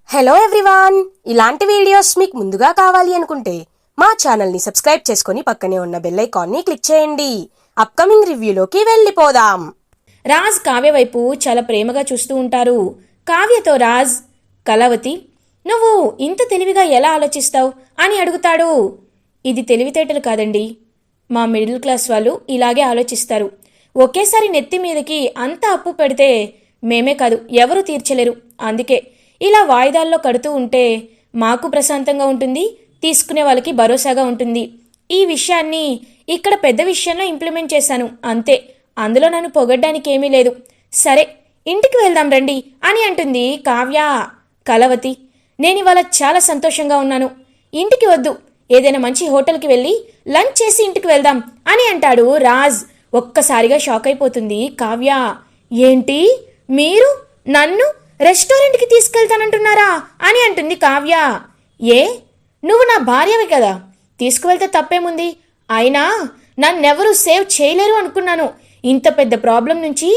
Hello everyone, ఇలాంటి videos మీకు ముందుగా కావాలి అనుకుంటే మా ఛానల్ని సబ్స్క్రైబ్ చేసుకొని పక్కనే ఉన్న బెల్ ఐకాన్ని క్లిక్ చేయండి. అప్కమింగ్ రివ్యూలోకి వెళ్ళిపోదాం. రాజ్ కావ్య వైపు చాలా ప్రేమగా చూస్తూ ఉంటారు. కావ్యతో రాజ్, కళావతి, నువ్వు ఇంత తెలివిగా ఎలా ఆలోచిస్తావు అని అడుగుతాడు. ఇది తెలివితేటలు కాదండి, మా మిడిల్ క్లాస్ వాళ్ళు ఇలాగే ఆలోచిస్తారు. ఒకేసారి నెత్తి మీదకి అంత అప్పు పెడితే మేమే కాదు ఎవరూ తీర్చలేరు. అందుకే ఇలా వాయిదాల్లో కడుతూ ఉంటే మాకు ప్రశాంతంగా ఉంటుంది, తీసుకునే వాళ్ళకి భరోసాగా ఉంటుంది. ఈ విషయాన్ని ఇక్కడ పెద్ద విషయంలో ఇంప్లిమెంట్ చేశాను అంతే, అందులో నన్ను పొగడ్డానికి ఏమీ లేదు. సరే ఇంటికి వెళ్దాం రండి అని అంటుంది కావ్య. కళావతి, నేను ఇవాళ చాలా సంతోషంగా ఉన్నాను, ఇంటికి వద్దు, ఏదైనా మంచి హోటల్కి వెళ్ళి లంచ్ చేసి ఇంటికి వెళ్దాం అని అంటాడు రాజ్. ఒక్కసారిగా షాక్ అయిపోతుంది కావ్య. ఏంటి, మీరు నన్ను రెస్టారెంట్కి తీసుకెళ్తానంటున్నారా అని అంటుంది కావ్య. ఏ, నువ్వు నా భార్యవి కదా, తీసుకువెళ్తే తప్పేముంది, అయినా నన్నెవరూ సేవ్ చేయలేరు అనుకున్నాను. ఇంత పెద్ద ప్రాబ్లం నుంచి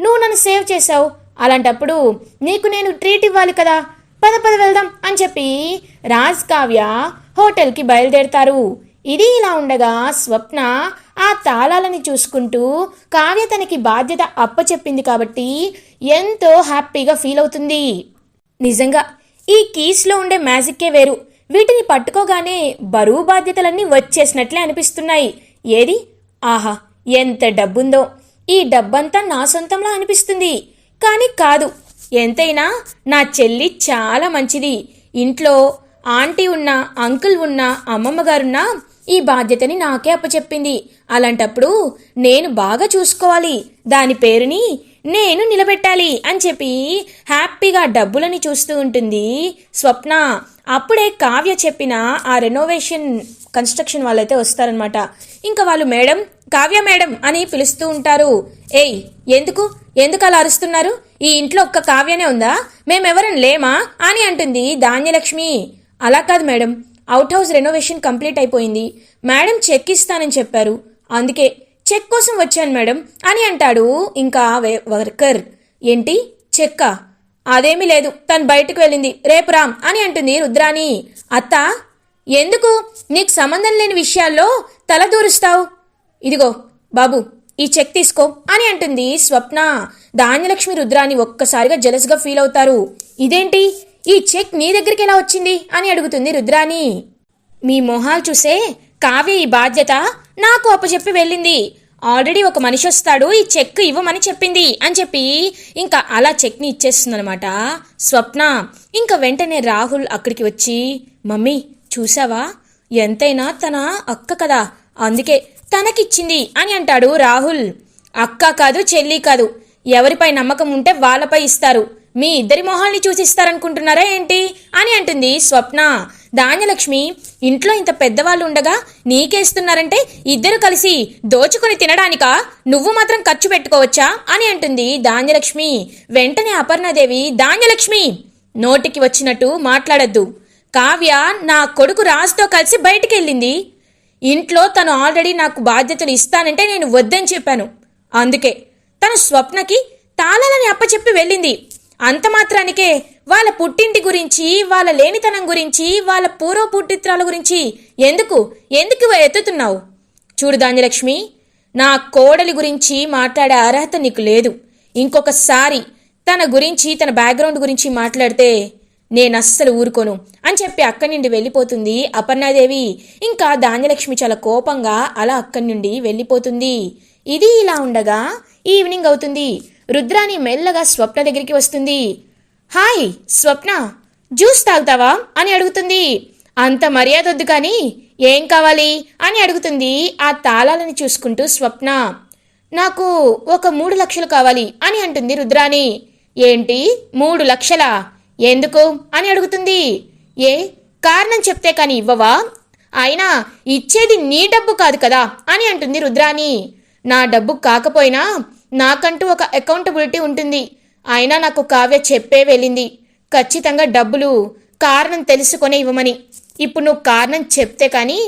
నువ్వు నన్ను సేవ్ చేశావు, అలాంటప్పుడు నీకు నేను ట్రీట్ ఇవ్వాలి కదా, పద పద వెళ్దాం అని చెప్పి రాజ్ కావ్య హోటల్కి బయలుదేరతారు. ఇది ఇలా ఉండగా స్వప్న ఆ తాళాలని చూసుకుంటూ కావ్య తనకి బాధ్యత అప్పచెప్పింది కాబట్టి ఎంతో హ్యాపీగా ఫీల్ అవుతుంది. నిజంగా ఈ కీస్లో ఉండే మ్యాజిక్కే వేరు, వీటిని పట్టుకోగానే బరువు బాధ్యతలన్నీ వచ్చేసినట్లే అనిపిస్తున్నాయి. ఏది, ఆహా ఎంత డబ్బుందో, ఈ డబ్బంతా నా సొంతంలా అనిపిస్తుంది. కానీ కాదు, ఎంతైనా నా చెల్లి చాలా మంచిది. ఇంట్లో ఆంటీ ఉన్నా, అంకుల్ ఉన్నా, అమ్మమ్మ గారున్నా ఈ బాధ్యతని నాకే అప్పచెప్పింది. అలాంటప్పుడు నేను బాగా చూసుకోవాలి, దాని పేరుని నేను నిలబెట్టాలి అని చెప్పి హ్యాపీగా డబ్బులని చూస్తూ ఉంటుంది స్వప్న. అప్పుడే కావ్య చెప్పిన ఆ రెనోవేషన్ కన్స్ట్రక్షన్ వాళ్ళైతే వస్తారనమాట. ఇంకా వాళ్ళు మేడం, కావ్య మేడం అని పిలుస్తూ ఉంటారు. ఏయ్, ఎందుకు అలా అరుస్తున్నారు, ఈ ఇంట్లో ఒక్క కావ్యనే ఉందా, మేమెవరం లేమా అని అంటుంది ధాన్యలక్ష్మి. అలా కాదు madam, out house renovation complete అయిపోయింది, మేడం చెక్ ఇస్తానని చెప్పారు, అందుకే చెక్ కోసం వచ్చాను మేడం అని అంటాడు ఇంకా వర్కర్. ఏంటి చెక్కా, అదేమీ లేదు, తను బయటకు వెళ్ళింది, రేపు రామ్ అని అంటుంది రుద్రాని. అత్త, ఎందుకు నీకు సంబంధం లేని విషయాల్లో తల దూరుస్తావు, ఇదిగో బాబు ఈ చెక్ తీసుకో అని అంటుంది స్వప్న. ధాన్యలక్ష్మి రుద్రాని ఒక్కసారిగా జలస్గా ఫీల్ అవుతారు. ఇదేంటి, ఈ చెక్ నీ దగ్గరికి ఎలా వచ్చింది అని అడుగుతుంది రుద్రాని. మీ మొహాలు చూసే కావ్య ఈ బాధ్యత నాకు అప్పచెప్పి వెళ్ళింది, ఆల్రెడీ ఒక మనిషి వస్తాడు ఈ చెక్ ఇవ్వమని చెప్పింది అని చెప్పి ఇంకా అలా చెక్ని ఇచ్చేస్తుందనమాట స్వప్న. ఇంకా వెంటనే రాహుల్ అక్కడికి వచ్చి, మమ్మీ చూసావా, ఎంతైనా తన అక్క కదా, అందుకే తనకిచ్చింది అని అంటాడు రాహుల్. అక్క కాదు, చెల్లి కాదు, ఎవరిపై నమ్మకం ఉంటే వాళ్ళపై ఇస్తారు, మీ ఇద్దరి మొహాల్ని చూసిస్తారనుకుంటున్నారా ఏంటి అని అంటుంది స్వప్న. ధాన్యలక్ష్మి, ఇంట్లో ఇంత పెద్దవాళ్ళు ఉండగా నీకేస్తున్నారంటే ఇద్దరు కలిసి దోచుకుని తినడానికా, నువ్వు మాత్రం ఖర్చు పెట్టుకోవచ్చా అని అంటుంది ధాన్యలక్ష్మి. వెంటనే అపర్ణాదేవి, ధాన్యలక్ష్మి నోటికి వచ్చినట్టు మాట్లాడద్దు, కావ్య నా కొడుకు రాజుతో కలిసి బయటికి వెళ్ళింది, ఇంట్లో తను ఆల్రెడీ నాకు బాధ్యతలు ఇస్తానంటే నేను వద్దని చెప్పాను, అందుకే తను స్వప్నకి తాళాలని అప్పచెప్పి వెళ్ళింది. అంత మాత్రానికే వాళ్ళ పుట్టింటి గురించి, వాళ్ళ లేనితనం గురించి, వాళ్ళ పూర్వ పుట్టిత్రాల గురించి ఎందుకు ఎత్తుతున్నావు? చూడు ధాన్యలక్ష్మి, నా కోడలి గురించి మాట్లాడే అర్హత నీకు లేదు. ఇంకొకసారి తన గురించి, తన బ్యాక్గ్రౌండ్ గురించి మాట్లాడితే నేను అస్సలు ఊరుకోను అని చెప్పి అక్కడి నుండి వెళ్ళిపోతుంది అపర్ణాదేవి. ఇంకా ధాన్యలక్ష్మి చాలా కోపంగా అలా అక్కడి నుండి వెళ్ళిపోతుంది. ఇది ఇలా ఉండగా ఈవినింగ్ అవుతుంది. రుద్రాని మెల్లగా స్వప్న దగ్గరికి వస్తుంది. హాయ్ స్వప్న, జ్యూస్ తాగుతావా అని అడుగుతుంది. అంత మర్యాద వద్దు కానీ ఏం కావాలి అని అడుగుతుంది ఆ తాళాలని చూసుకుంటూ స్వప్న. నాకు ఒక 3 లక్షలు కావాలి అని అంటుంది రుద్రాని. ఏంటి 3 లక్షలా, ఎందుకు అని అడుగుతుంది. ఏ కారణం చెప్తే కానీ ఇవ్వవా, అయినా ఇచ్చేది నీ డబ్బు కాదు కదా అని అంటుంది రుద్రాని. నా డబ్బు కాకపోయినా నాకంటూ ఒక అకౌంటబిలిటీ ఉంటుంది, అయినా నాకు కావ్య చెప్పే వెళ్ళింది ఖచ్చితంగా డబ్బులు కారణం తెలుసుకొనే ఇవ్వమని, ఇప్పుడు నువ్వు కారణం చెప్తే కానీ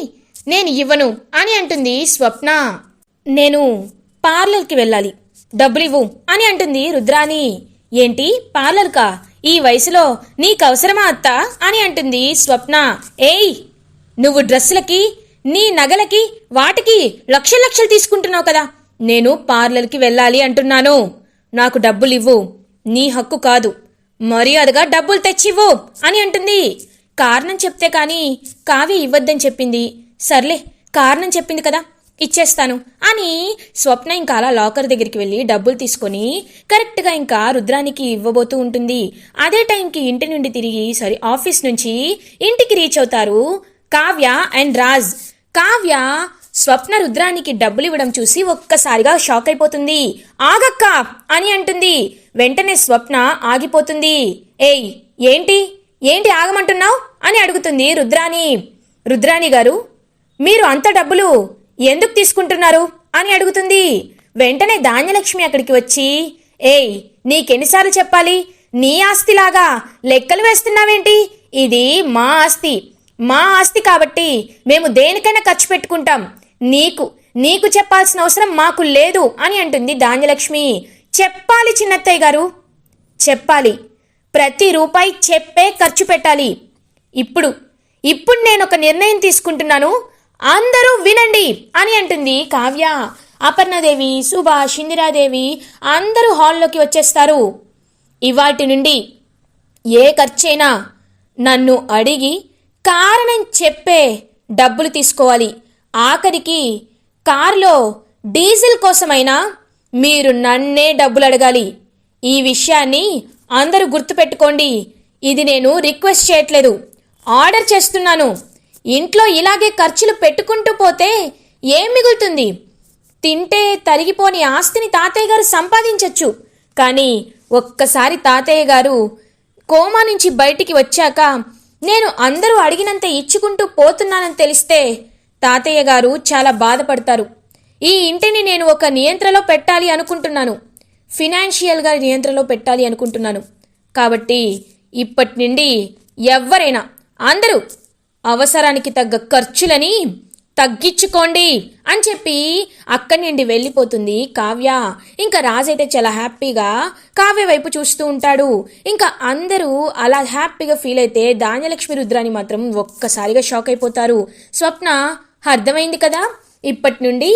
నేను ఇవ్వను అని అంటుంది స్వప్న. నేను పార్లర్కి వెళ్ళాలి, డబ్బులు ఇవ్వు అని అంటుంది రుద్రాని. ఏంటి పార్లర్కా, ఈ వయసులో నీకవసరమా అత్తా అని అంటుంది స్వప్న. ఏయ్, నువ్వు డ్రెస్సులకి, నీ నగలకి, వాటికి లక్షలు లక్షలు తీసుకుంటున్నావు కదా. నేను పార్లర్కి వెళ్ళాలి అంటున్నాను. నాకు డబ్బులు ఇవ్వు. నీ హక్కు కాదు. మర్యాదగా డబ్బులు తెచ్చివ్వు అని అంటుంది. కారణం చెప్తే కానీ కావ్య ఇవ్వద్దని చెప్పింది. సర్లే, కారణం చెప్పింది కదా, ఇచ్చేస్తాను అని స్వప్న ఇంకా అలా లాకర్ దగ్గరికి వెళ్ళి డబ్బులు తీసుకొని కరెక్ట్గా ఇంకా రుద్రానికి ఇవ్వబోతూ ఉంటుంది. అదే టైంకి ఇంటి నుండి తిరిగి ఆఫీస్ నుంచి ఇంటికి రీచ్ అవుతారు కావ్య అండ్ రాజ్. కావ్య స్వప్న రుద్రానికి డబ్బులు ఇవ్వడం చూసి ఒక్కసారిగా షాక్ అయిపోతుంది. ఆగక్క అని అంటుంది. వెంటనే స్వప్న ఆగిపోతుంది. ఏయ్, ఏంటి ఏంటి ఆగమంటున్నావు అని అడుగుతుంది రుద్రాని. రుద్రాని గారు, మీరు అంత డబ్బులు ఎందుకు తీసుకుంటున్నారు అని అడుగుతుంది. వెంటనే ధాన్యలక్ష్మి అక్కడికి వచ్చి, ఏయ్, నీకెన్నిసార్లు చెప్పాలి? నీ ఆస్తిలాగా లెక్కలు వేస్తున్నావేంటి? ఇది మా ఆస్తి. మా ఆస్తి కాబట్టి మేము దేనికైనా ఖర్చు పెట్టుకుంటాం. నీకు చెప్పాల్సిన అవసరం మాకు లేదు అని అంటుంది ధాన్యలక్ష్మి. చెప్పాలి చిన్నత్తయ్య గారు, చెప్పాలి. ప్రతి రూపాయి చెప్పే ఖర్చు పెట్టాలి. ఇప్పుడు నేను ఒక నిర్ణయం తీసుకుంటున్నాను, అందరూ వినండి అని అంటుంది కావ్య. అపర్ణదేవి, సుభాష్, ఇందిరాదేవి అందరూ హాల్లోకి వచ్చేస్తారు. ఇవాటి నుండి ఏ ఖర్చైనా నన్ను అడిగి కారణం చెప్పే డబ్బులు తీసుకోవాలి. ఆఖరికి కారులో డీజిల్ కోసమైనా మీరు నన్నే డబ్బులు అడగాలి. ఈ విషయాన్ని అందరూ గుర్తుపెట్టుకోండి. ఇది నేను రిక్వెస్ట్ చేయట్లేదు, ఆర్డర్ చేస్తున్నాను. ఇంట్లో ఇలాగే ఖర్చులు పెట్టుకుంటూ పోతే ఏం మిగులుతుంది? తింటే తరిగిపోని ఆస్తిని తాతయ్య గారు సంపాదించవచ్చు. కానీ ఒక్కసారి తాతయ్య గారు కోమా నుంచి బయటికి వచ్చాక నేను అందరూ అడిగినంత ఇచ్చుకుంటూ పోతున్నానని తెలిస్తే తాతయ్య గారు చాలా బాధపడతారు. ఈ ఇంటిని నేను ఒక నియంత్రణలో పెట్టాలి అనుకుంటున్నాను, ఫినాన్షియల్గా నియంత్రణలో పెట్టాలి అనుకుంటున్నాను. కాబట్టి ఇప్పటి నుండి ఎవరైనా అందరూ అవసరానికి తగ్గ ఖర్చులని తగ్గించుకోండి అని చెప్పి అక్కడి నుండి వెళ్ళిపోతుంది కావ్య. ఇంకా రాజైతే చాలా హ్యాపీగా కావ్య వైపు చూస్తూ ఉంటాడు. ఇంకా అందరూ అలా హ్యాపీగా ఫీల్ అయితే ధాన్యలక్ష్మి రుద్రాని మాత్రం ఒక్కసారిగా షాక్ అయిపోతారు. స్వప్న, అర్థమైంది కదా, ఇప్పటి నుండి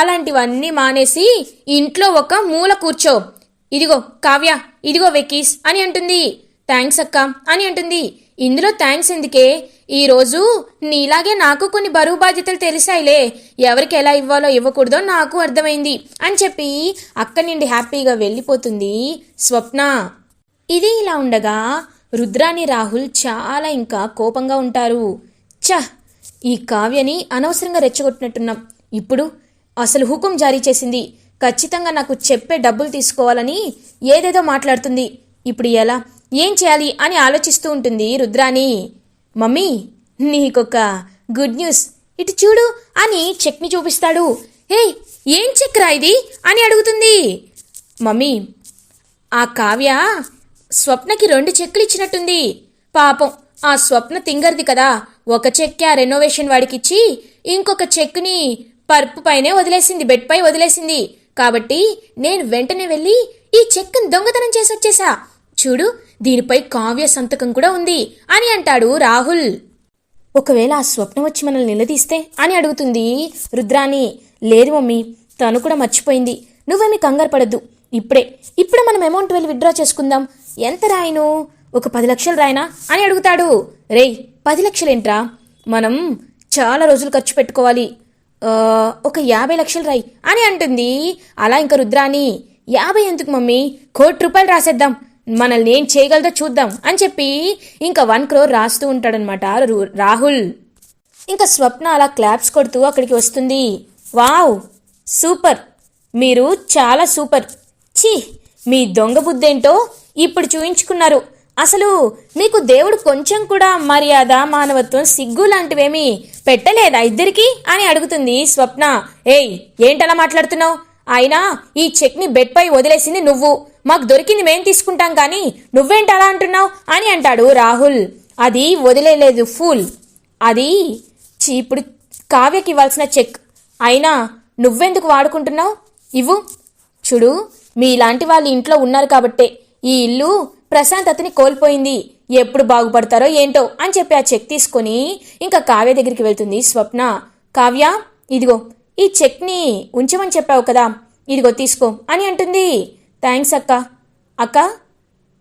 అలాంటివన్నీ మానేసి ఇంట్లో ఒక మూల కూర్చో. ఇదిగో కావ్య, ఇదిగో వెకీస్ అని అంటుంది. థ్యాంక్స్ అక్క అని అంటుంది. ఇందులో థ్యాంక్స్ ఎందుకే, ఈరోజు నీలాగే నాకు కొన్ని బరువు బాధ్యతలు తెలిసాయిలే, ఎవరికి ఎలా ఇవ్వాలో ఇవ్వకూడదో నాకు అర్థమైంది అని చెప్పి అక్కడి నుండి హ్యాపీగా వెళ్ళిపోతుంది స్వప్న. ఇది ఇలా ఉండగా రుద్రాని రాహుల్ చాలా ఇంకా కోపంగా ఉంటారు. ఈ కావ్యని అనవసరంగా రెచ్చగొట్టినట్టున్నాం. ఇప్పుడు అసలు హుకుం జారీ చేసింది, ఖచ్చితంగా నాకు చెప్పే డబ్బులు తీసుకోవాలని ఏదేదో మాట్లాడుతుంది. ఇప్పుడు ఎలా, ఏం చేయాలి అని ఆలోచిస్తూ ఉంటుంది రుద్రాని. మమ్మీ, నీకొక గుడ్ న్యూస్, ఇటు చూడు అని చెక్ని చూపిస్తాడు. హే, ఏం చెక్ రా ఇది అని అడుగుతుంది. మమ్మీ, ఆ కావ్య స్వప్నకి 2 చెక్కులు ఇచ్చినట్టుంది. పాపం ఆ స్వప్న తింగర్ది కదా, ఒక చెక్ ఆ రెనోవేషన్ వాడికిచ్చి ఇంకొక చెక్ని పర్పు పైనే వదిలేసింది, బెడ్ పై వదిలేసింది. కాబట్టి నేను వెంటనే వెళ్ళి ఈ చెక్ని దొంగతనం చేసి వచ్చేసా. చూడు, దీనిపై కావ్య సంతకం కూడా ఉంది అని అంటాడు రాహుల్. ఒకవేళ ఆ స్వప్నం వచ్చి మనల్ని నిలదీస్తే అని అడుగుతుంది రుద్రాని. లేదు మమ్మీ, తను కూడా మర్చిపోయింది, నువ్వేమీ కంగారు పడద్దు. ఇప్పుడే మనం అమౌంట్ వెళ్ళి విత్డ్రా చేసుకుందాం. ఎంత రాయను, ఒక 10 లక్షలు రాయనా అని అడుగుతాడు. రేయ్, 10 లక్షలేంట్రా, మనం చాలా రోజులు ఖర్చు పెట్టుకోవాలి, ఒక 50 లక్షలు రాయి అని అంటుంది. అలా ఇంకా రుద్రాని, 50 ఎందుకు మమ్మీ, 1 కోటి రూపాయలు రాసేద్దాం, మనల్ని ఏం చేయగలదో చూద్దాం అని చెప్పి ఇంకా 1 crore రాస్తూ ఉంటాడనమాట రాహుల్. ఇంకా స్వప్న అలా క్లాప్స్ కొడుతూ అక్కడికి వస్తుంది. వావ్, సూపర్, మీరు చాలా సూపర్. మీ దొంగ బుద్ధేంటో ఇప్పుడు చూయించుకున్నారు. అసలు మీకు దేవుడు కొంచెం కూడా మర్యాద, మానవత్వం, సిగ్గు లాంటివేమీ పెట్టలేదా ఇద్దరికి అని అడుగుతుంది స్వప్న. ఏయ్, ఏంటలా మాట్లాడుతున్నావు? అయినా ఈ చెక్ని బెడ్ పై వదిలేసింది నువ్వు, మాకు దొరికింది మేం తీసుకుంటాం కానీ నువ్వేంటి అలా అంటున్నావు అని అంటాడు రాహుల్. అది వదిలేదు ఫూల్, అది ఇప్పుడు కావ్యకి ఇవ్వాల్సిన చెక్, అయినా నువ్వెందుకు వాడుకుంటున్నావు? ఇవ్వు. చూడు, మీలాంటి వాళ్ళు ఇంట్లో ఉన్నారు కాబట్టే ఈ ఇల్లు ప్రశాంతతని కోల్పోయింది. ఎప్పుడు బాగుపడతారో ఏంటో అని చెప్పి ఆ చెక్ తీసుకొని ఇంకా కావ్య దగ్గరికి వెళ్తుంది స్వప్న. కావ్య, ఇదిగో ఈ చెక్ని ఉంచమని చెప్పావు కదా, ఇదిగో తీసుకో అని అంటుంది. థ్యాంక్స్ అక్క. అక్క,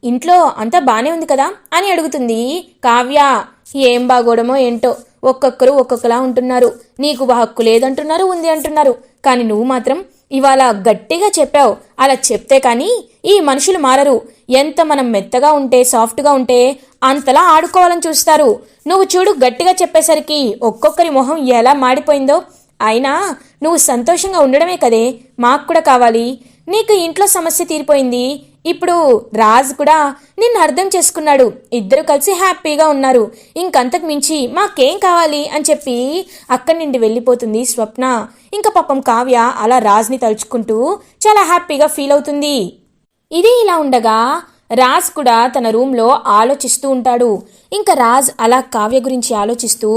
ఇంట్లో అంతా బానే ఉంది కదా అని అడుగుతుంది కావ్య. ఏం బాగోడమో ఏంటో, ఒక్కొక్కరు ఒక్కొక్కలా ఉంటున్నారు. నీకు హక్కు లేదంటున్నారు, ఉంది అంటున్నారు. కానీ నువ్వు మాత్రం ఇవాళ గట్టిగా చెప్పావు. అలా చెప్తే కానీ ఈ మనుషులు మారరు. ఎంత మనం మెత్తగా ఉంటే, సాఫ్ట్గా ఉంటే అంతలా ఆడుకోవాలని చూస్తారు. నువ్వు చూడు, గట్టిగా చెప్పేసరికి ఒక్కొక్కరి మొహం ఎలా మాడిపోయిందో. అయినా నువ్వు సంతోషంగా ఉండడమే కదే మాకు కూడా కావాలి. నీకు ఇంట్లో సమస్య తీరిపోయింది. ఇప్పుడు రాజ్ కూడా నిన్ను అర్థం చేసుకున్నాడు. ఇద్దరు కలిసి హ్యాపీగా ఉన్నారు. ఇంకంతకు మించి మాకేం కావాలి అని చెప్పి అక్కడి నుండి వెళ్ళిపోతుంది స్వప్న. ఇంకా పాపం కావ్య అలా రాజ్ని తలుచుకుంటూ చాలా హ్యాపీగా ఫీల్ అవుతుంది. ఇది ఇలా ఉండగా రాజ్ కూడా తన రూమ్లో ఆలోచిస్తూ ఉంటాడు. ఇంకా రాజ్ అలా కావ్య గురించి ఆలోచిస్తూ,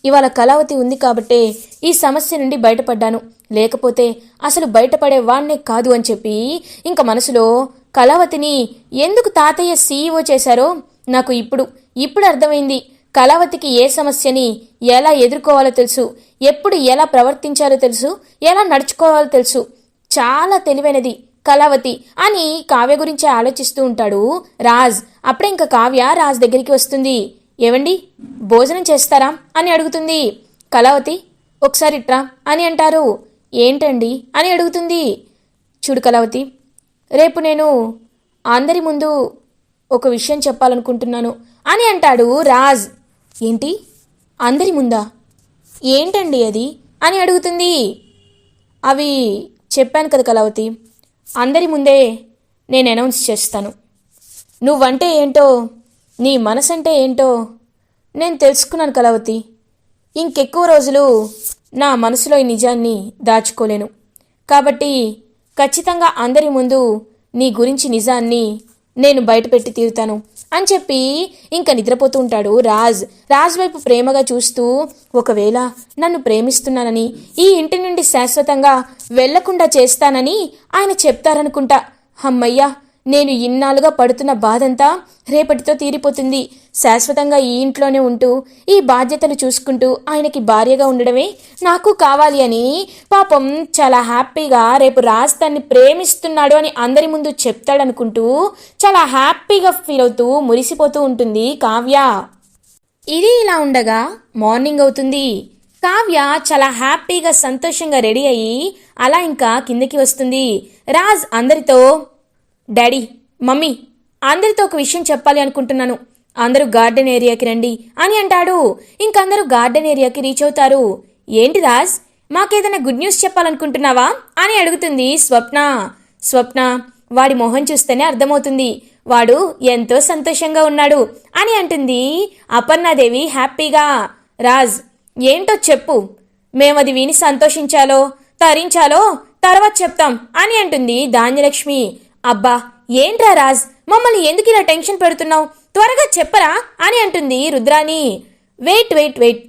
ఇవాళ కళావతి ఉంది కాబట్టే ఈ సమస్య నుండి బయటపడ్డాను, లేకపోతే అసలు బయటపడే వాణ్ణే కాదు అని చెప్పి ఇంకా మనసులో కళావతిని ఎందుకు తాతయ్య సీఈఓ చేశారో నాకు ఇప్పుడు అర్థమైంది. కళావతికి ఏ సమస్యని ఎలా ఎదుర్కోవాలో తెలుసు, ఎప్పుడు ఎలా ప్రవర్తించాలో తెలుసు, ఎలా నడుచుకోవాలో తెలుసు. చాలా తెలివైనది కళావతి అని కావ్య గురించి ఆలోచిస్తూ ఉంటాడు రాజ్. అప్పుడే ఇంకా కావ్య రాజ్ దగ్గరికి వస్తుంది. ఏవండి, భోజనం చేస్తారా అని అడుగుతుంది. కళావతి, ఒకసారి ఇట్రా అని అంటారు. ఏంటండి అని అడుగుతుంది. చూడు కళావతి, రేపు నేను అందరి ముందు ఒక విషయం చెప్పాలనుకుంటున్నాను అని అంటాడు రాజ్. ఏంటి, అందరి ముందా? ఏంటండి అది అని అడుగుతుంది. అవి చెప్పాను కదా కళావతి, అందరి ముందే నేను అనౌన్స్ చేస్తాను. నువ్వంటే ఏంటో, నీ మనసంటే ఏంటో నేను తెలుసుకున్నాను కళావతి. ఇంకెక్కువ రోజులు నా మనసులో ఈ నిజాన్ని దాచుకోలేను. కాబట్టి ఖచ్చితంగా అందరి ముందు నీ గురించి నిజాన్ని నేను బయటపెట్టి తీరుతాను అని చెప్పి ఇంకా నిద్రపోతూ ఉంటాడు రాజ్. రాజ్ వైపు ప్రేమగా చూస్తూ, ఒకవేళ నన్ను ప్రేమిస్తున్నానని, ఈ ఇంటి నుండి శాశ్వతంగా వెళ్లకుండా చేస్తానని ఆయన చెప్తారనుకుంటా. అమ్మయ్యా, నేను ఇన్నాళ్ళుగా పడుతున్న బాధంతా రేపటితో తీరిపోతుంది. శాశ్వతంగా ఈ ఇంట్లోనే ఉంటూ ఈ బాధ్యతలు చూసుకుంటూ ఆయనకి భార్యగా ఉండడమే నాకు కావాలి అని పాపం చాలా హ్యాపీగా రేపు రాజ్ తన్ని ప్రేమిస్తున్నాడు అని అందరి ముందు చెప్తాడనుకుంటూ చాలా హ్యాపీగా ఫీల్ అవుతూ మురిసిపోతూ ఉంటుంది కావ్య. ఇది ఇలా ఉండగా మార్నింగ్ అవుతుంది. కావ్య చాలా హ్యాపీగా సంతోషంగా రెడీ అయ్యి అలా ఇంకా కిందకి వస్తుంది. రాజ్ అందరితో, డాడీ, మమ్మీ, అందరితో ఒక విషయం చెప్పాలి అనుకుంటున్నాను, అందరూ గార్డెన్ ఏరియాకి రండి అని అంటాడు. ఇంకందరూ గార్డెన్ ఏరియాకి రీచ్ అవుతారు. ఏంటి రాజ్, మాకేదైనా గుడ్ న్యూస్ చెప్పాలనుకుంటున్నావా అని అడుగుతుంది స్వప్న. స్వప్న, వాడి మొహం చూస్తేనే అర్థమవుతుంది, వాడు ఎంతో సంతోషంగా ఉన్నాడు అని అంటుంది అపర్ణాదేవి హ్యాపీగా. రాజ్, ఏంటో చెప్పు, మేమది విని సంతోషించాలో తరించాలో తర్వాత చెప్తాం అని అంటుంది ధాన్యలక్ష్మి. అబ్బా, ఏంట్రా రాజ్, మమ్మల్ని ఎందుకు ఇలా టెన్షన్ పెడుతున్నావు, త్వరగా చెప్పరా అని అంటుంది రుద్రాని. వెయిట్ వెయిట్ వెయిట్,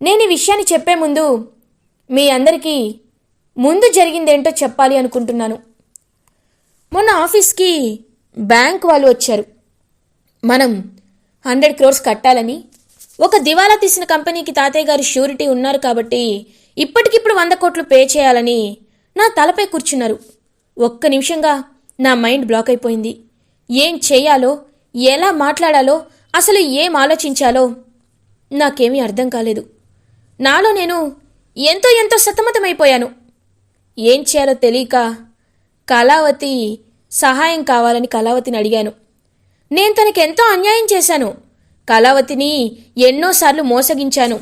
నేను ఈ విషయాన్ని చెప్పే ముందు మీ అందరికీ ముందు జరిగిందేంటో చెప్పాలి అనుకుంటున్నాను. మొన్న ఆఫీస్కి బ్యాంక్ వాళ్ళు వచ్చారు. మనం 100 crores కట్టాలని, ఒక దివాలా తీసిన కంపెనీకి తాతయ్య గారు ష్యూరిటీ ఉన్నారు కాబట్టి ఇప్పటికిప్పుడు 100 కోట్లు పే చేయాలని నా తలపై కూర్చున్నారు. ఒక్క నిమిషంగా నా మైండ్ బ్లాక్ అయిపోయింది. ఏం చేయాలో, ఎలా మాట్లాడాలో, అసలు ఏం ఆలోచించాలో నాకేమీ అర్థం కాలేదు. నాలో నేను ఎంతో సతమతమైపోయాను. ఏం చేయాలో తెలియక కళావతి సహాయం కావాలని కళావతిని అడిగాను. నేను తనకెంతో అన్యాయం చేశాను. కళావతిని ఎన్నోసార్లు మోసగించాను.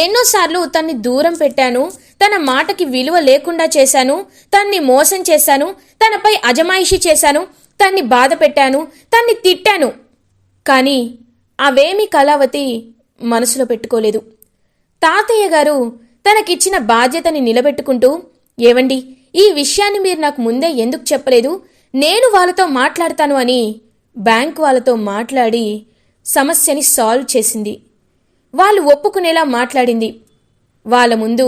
ఎన్నోసార్లు తన్ని దూరం పెట్టాను. తన మాటకి విలువ లేకుండా చేశాను. తన్ని మోసం చేశాను. తనపై అజమాయిషీ చేశాను. తన్ని బాధ పెట్టాను. తన్ని తిట్టాను. కానీ అవేమీ కళావతి మనసులో పెట్టుకోలేదు. తాతయ్య గారు తనకిచ్చిన బాధ్యతని నిలబెట్టుకుంటూ, ఏవండి, ఈ విషయాన్ని మీరు నాకు ముందే ఎందుకు చెప్పలేదు, నేను వాళ్ళతో మాట్లాడతాను అని బ్యాంక్ వాళ్ళతో మాట్లాడి సమస్యని సాల్వ్ చేసింది. వాళ్ళు ఒప్పుకునేలా మాట్లాడింది. వాళ్ళ ముందు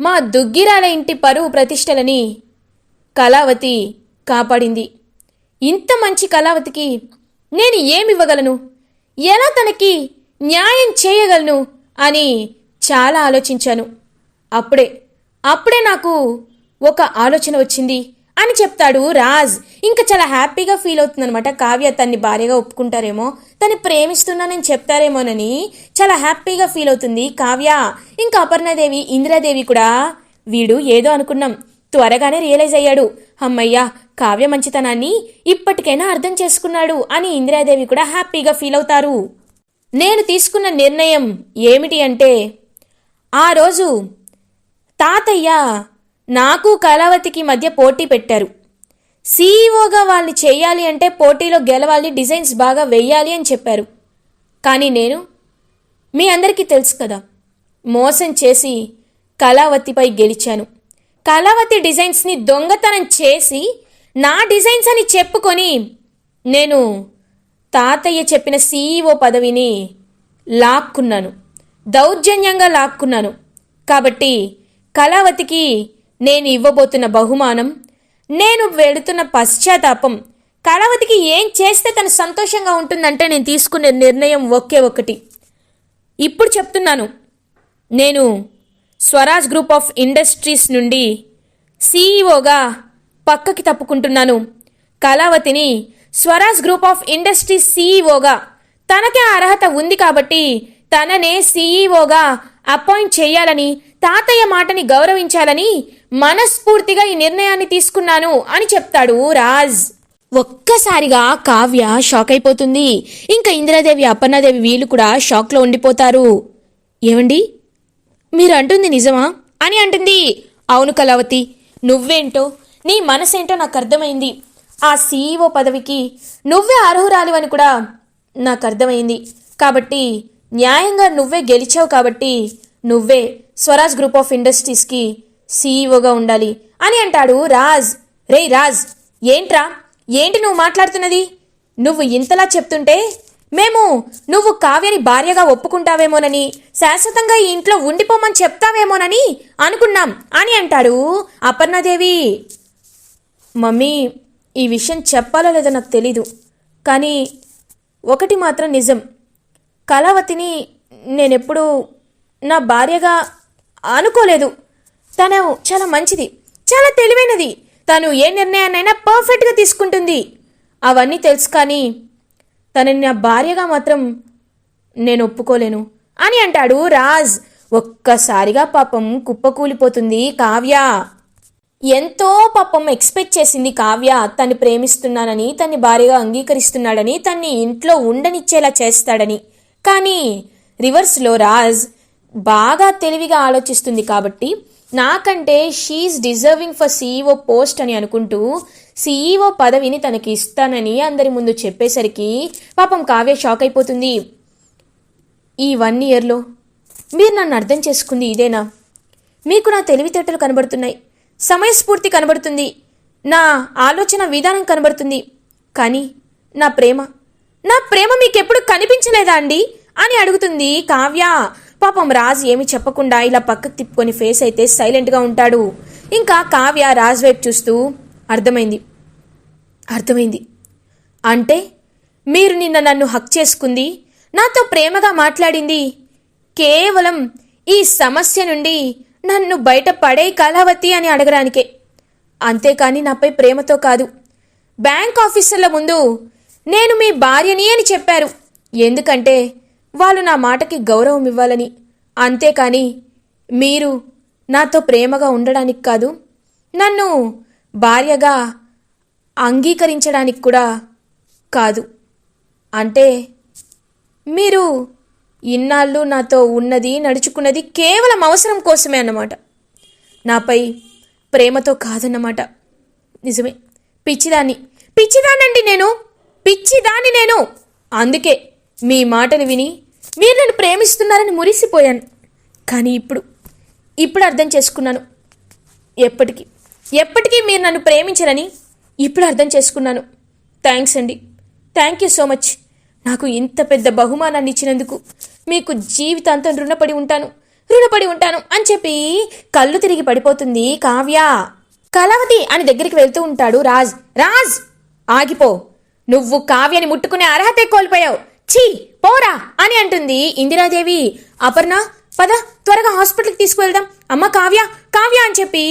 మా దుగ్గిరాల ఇంటి పరువు ప్రతిష్టలని కళావతి కాపాడింది. ఇంత మంచి కళావతికి నేను ఏమివ్వగలను, ఎలా తనకి న్యాయం చేయగలను అని చాలా ఆలోచించాను. అప్పుడే నాకు ఒక ఆలోచన వచ్చింది అని చెప్తాడు రాజ్. ఇంకా చాలా హ్యాపీగా ఫీల్ అవుతుందనమాట. కావ్య తన్ని భార్యగా ఒప్పుకుంటారేమో, తను ప్రేమిస్తున్నానని చెప్తారేమోనని చాలా హ్యాపీగా ఫీల్ అవుతుంది కావ్య. ఇంకా అపర్ణాదేవి, ఇందిరాదేవి కూడా వీడు ఏదో అనుకున్నాం, త్వరగానే రియలైజ్ అయ్యాడు, అమ్మయ్యా కావ్య మంచితనాన్ని ఇప్పటికైనా అర్థం చేసుకున్నాడు అని ఇందిరాదేవి కూడా హ్యాపీగా ఫీల్ అవుతారు. నేను తీసుకున్న నిర్ణయం ఏమిటి అంటే, ఆ రోజు తాతయ్య నాకు కళావతికి మధ్య పోటీ పెట్టారు. సీఈఓగా వాళ్ళని చేయాలి అంటే పోటీలో గెలవాలి, డిజైన్స్ బాగా వెయ్యాలి అని చెప్పారు. కానీ నేను, మీ అందరికీ తెలుసు కదా, మోసం చేసి కళావతిపై గెలిచాను. కళావతి డిజైన్స్ని దొంగతనం చేసి నా డిజైన్స్ అని చెప్పుకొని నేను తాతయ్య చెప్పిన సీఈఓ పదవిని లాక్కున్నాను, దౌర్జన్యంగా లాక్కున్నాను. కాబట్టి కళావతికి నేను ఇవ్వబోతున్న బహుమానం, నేను వెళుతున్న పశ్చాత్తాపం, కళావతికి ఏం చేస్తే తను సంతోషంగా ఉంటుందంటే నేను తీసుకునే నిర్ణయం ఒకే ఒకటి. ఇప్పుడు చెప్తున్నాను, నేను స్వరాజ్ గ్రూప్ ఆఫ్ ఇండస్ట్రీస్ నుండి సీఈఓగా పక్కకి తప్పుకుంటున్నాను. కళావతిని స్వరాజ్ గ్రూప్ ఆఫ్ ఇండస్ట్రీస్ సీఈఓగా, తనకే అర్హత ఉంది కాబట్టి తననే సీఈఓగా అపాయింట్ చేయాలని, తాతయ్య మాటని గౌరవించాలని మనస్ఫూర్తిగా ఈ నిర్ణయాన్ని తీసుకున్నాను అని చెప్తాడు రాజ్. ఒక్కసారిగా కావ్య షాక్ అయిపోతుంది. ఇంకా ఇందిరాదేవి, అపర్ణాదేవి వీళ్ళు కూడా షాక్లో ఉండిపోతారు. ఏమండి, మీరు అంటుంది నిజమా అని అంటుంది. అవును కళావతి, నువ్వేంటో నీ మనసేంటో నాకు అర్థమైంది. ఆ సీఈఓ పదవికి నువ్వే అర్హురాలివని కూడా నాకు అర్థమైంది. కాబట్టి న్యాయంగా నువ్వే గెలిచావు కాబట్టి నువ్వే స్వరాజ్ గ్రూప్ ఆఫ్ ఇండస్ట్రీస్కి సీఈఓగా ఉండాలి అని అంటాడు రాజ్. రే రాజ్, ఏంటి నువ్వు మాట్లాడుతున్నది? నువ్వు ఇంతలా చెప్తుంటే మేము నువ్వు కావ్యని భార్యగా ఒప్పుకుంటావేమోనని, శాశ్వతంగా ఈ ఇంట్లో ఉండిపోమని చెప్తావేమోనని అనుకున్నాం అని అంటాడు అపర్ణాదేవి. మమ్మీ, ఈ విషయం చెప్పాలో లేదో నాకు తెలీదు, కానీ ఒకటి మాత్రం నిజం, కళావతిని నేనెప్పుడూ నా భార్యగా అనుకోలేదు. తను చాలా మంచిది, చాలా తెలివైనది, తను ఏ నిర్ణయాన్నైనా పర్ఫెక్ట్గా తీసుకుంటుంది, అవన్నీ తెలుసు. కానీ తనని నా భార్యగా మాత్రం నేను ఒప్పుకోలేను అని అంటాడు రాజ్. ఒక్కసారిగా పాపం కుప్పకూలిపోతుంది కావ్య. ఎంతో పాపం ఎక్స్పెక్ట్ చేసింది కావ్య, తన్ని ప్రేమిస్తున్నానని, తన్ని భార్యగా అంగీకరిస్తున్నాడని, తన్ని ఇంట్లో ఉండనిచ్చేలా చేస్తాడని. కానీ రివర్స్లో రాజ్ బాగా తెలివిగా ఆలోచిస్తుంది కాబట్టి నాకంటే she is deserving for CEO post అని అనుకుంటూ సీఈఓ పదవిని తనకి ఇస్తానని అందరి ముందు చెప్పేసరికి పాపం కావ్య షాక్ అయిపోతుంది. ఈ 1 ఇయర్లో మీరు నన్ను అర్థం చేసుకుంది ఇదేనా? మీకు నా తెలివితేటలు కనబడుతున్నాయి, సమయస్ఫూర్తి కనబడుతుంది, నా ఆలోచన విధానం కనబడుతుంది, కానీ నా ప్రేమ మీకెప్పుడు కనిపించలేదా అండి అని అడుగుతుంది కావ్య. పాపం రాజ్ ఏమి చెప్పకుండా ఇలా పక్కకు తిప్పుకొని ఫేస్ అయితే సైలెంట్గా ఉంటాడు. ఇంకా కావ్య రాజ్ వైపు చూస్తూ, అర్థమైంది అంటే మీరు నిన్న నన్ను హక్ చేసుకుంది, నాతో ప్రేమగా మాట్లాడింది కేవలం ఈ సమస్య నుండి నన్ను బయట పడే కళావతి అని అడగడానికే, అంతేకాని నాపై ప్రేమతో కాదు. బ్యాంక్ ఆఫీసర్ల ముందు నేను మీ భార్యని అని చెప్పారు, ఎందుకంటే వాళ్ళు నా మాటకి గౌరవం ఇవ్వాలని, అంతేకాని మీరు నాతో ప్రేమగా ఉండడానికి కాదు, నన్ను భార్యగా అంగీకరించడానికి కూడా కాదు. అంటే మీరు ఇన్నాళ్ళు నాతో ఉన్నది, నడుచుకున్నది కేవలం అవసరం కోసమే అన్నమాట, నాపై ప్రేమతో కాదన్నమాట. నిజమే, పిచ్చిదానండి నేను, పిచ్చిదాన్ని నేను. అందుకే మీ మాటలు విని మీరు నన్ను ప్రేమిస్తున్నారని మురిసిపోయాను. కానీ ఇప్పుడు అర్థం చేసుకున్నాను, ఎప్పటికీ మీరు నన్ను ప్రేమించరని ఇప్పుడు అర్థం చేసుకున్నాను. థ్యాంక్స్ అండి, థ్యాంక్ యూ సో మచ్. నాకు ఇంత పెద్ద బహుమానాన్ని ఇచ్చినందుకు మీకు జీవితాంతం రుణపడి ఉంటాను అని చెప్పి కళ్ళు తిరిగి పడిపోతుంది కావ్య. కళావతి అని దగ్గరికి వెళ్తూ ఉంటాడు రాజ్. ఆగిపో, నువ్వు కావ్యని ముట్టుకునే అర్హతే కోల్పోయావు, ఛీ పోరా అని అంటుంది ఇందిరాదేవి. అపర్ణ పద త్వరగా హాస్పిటల్కి తీసుకువెళ్దాం, అమ్మ కావ్య కావ్య అని చెప్పి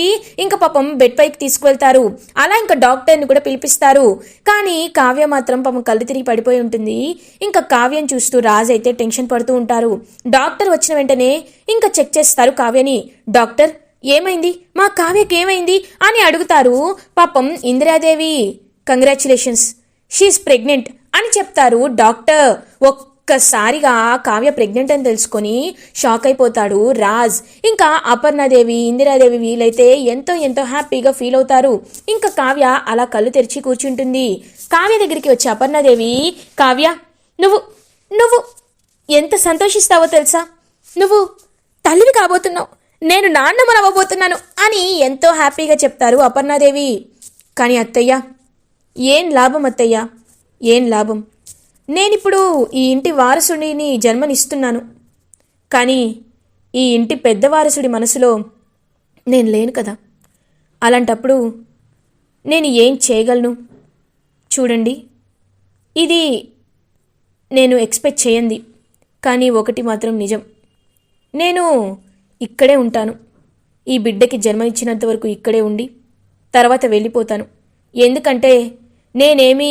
ఇంకా పాపం బెడ్ పైకి తీసుకువెళ్తారు. అలా ఇంకా డాక్టర్ని కూడా పిలిపిస్తారు. కానీ కావ్య మాత్రం పాపం కళ్ళు తిరిగి పడిపోయి ఉంటుంది. ఇంకా కావ్యం చూస్తూ రాజ్ అయితే టెన్షన్ పడుతూ ఉంటారు. డాక్టర్ వచ్చిన వెంటనే ఇంకా చెక్ చేస్తారు కావ్యని. డాక్టర్ ఏమైంది, మా కావ్యకి ఏమైంది అని అడుగుతారు. పాపం ఇందిరాదేవి కంగ్రాచులేషన్స్ షీఈస్ ప్రెగ్నెంట్ అని చెప్తారు డాక్టర్. ఒక్కసారిగా కావ్య ప్రెగ్నెంట్ అని తెలుసుకొని షాక్ అయిపోతాడు రాజ్. ఇంకా అపర్ణాదేవి ఇందిరాదేవి వీలైతే ఎంతో ఎంతో హ్యాపీగా ఫీల్ అవుతారు. ఇంకా కావ్య అలా కళ్ళు తెరిచి కూర్చుంటుంది. కావ్య దగ్గరికి వచ్చి అపర్ణాదేవి, కావ్య నువ్వు నువ్వు ఎంత సంతోషిస్తావో తెలుసా, నువ్వు తల్లివి కాబోతున్నావు, నేను నాన్నమ్మనవ్వబోతున్నాను అని ఎంతో హ్యాపీగా చెప్తారు అపర్ణాదేవి. కానీ అత్తయ్య ఏం లాభం అత్తయ్య, ఏం లాభం, నేనిప్పుడు ఈ ఇంటి వారసుడిని జన్మనిస్తున్నాను, కానీ ఈ ఇంటి పెద్ద వారసుడి మనసులో నేను లేను కదా. అలాంటప్పుడు నేను ఏం చేయగలను? చూడండి, ఇది నేను ఎక్స్పెక్ట్ చేయండి, కానీ ఒకటి మాత్రం నిజం, నేను ఇక్కడే ఉంటాను. ఈ బిడ్డకి జన్మనిచ్చినంత వరకు ఇక్కడే ఉండి తర్వాత వెళ్ళిపోతాను. ఎందుకంటే నేనేమీ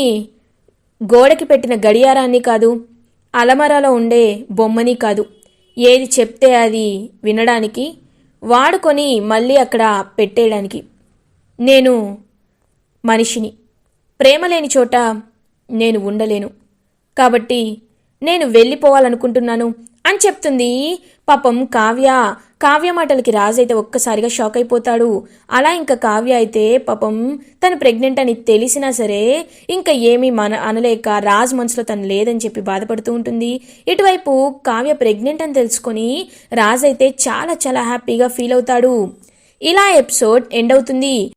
గోడకి పెట్టిన గడియారాన్ని కాదు, అలమరాలో ఉండే బొమ్మని కాదు. ఏది చెప్తే అది వినడానికి, వాడుకొని మళ్ళీ అక్కడ పెట్టేయడానికి. నేను మనిషిని, ప్రేమ లేని చోట నేను ఉండలేను, కాబట్టి నేను వెళ్ళిపోవాలనుకుంటున్నాను అని చెప్తుంది. పాపం కావ్య మాటలకి రాజ్ అయితే ఒక్కసారిగా షాక్ అయిపోతాడు. అలా ఇంకా కావ్య అయితే పాపం తను ప్రెగ్నెంట్ అని తెలిసినా సరే ఇంకా ఏమీ అనలేక రాజ్ మనసులో తను లేదని చెప్పి బాధపడుతూ ఉంటుంది. ఇటువైపు కావ్య ప్రెగ్నెంట్ అని తెలుసుకొని రాజ్ అయితే చాలా చాలా హ్యాపీగా ఫీల్ అవుతాడు. ఇలా ఎపిసోడ్ ఎండ్ అవుతుంది.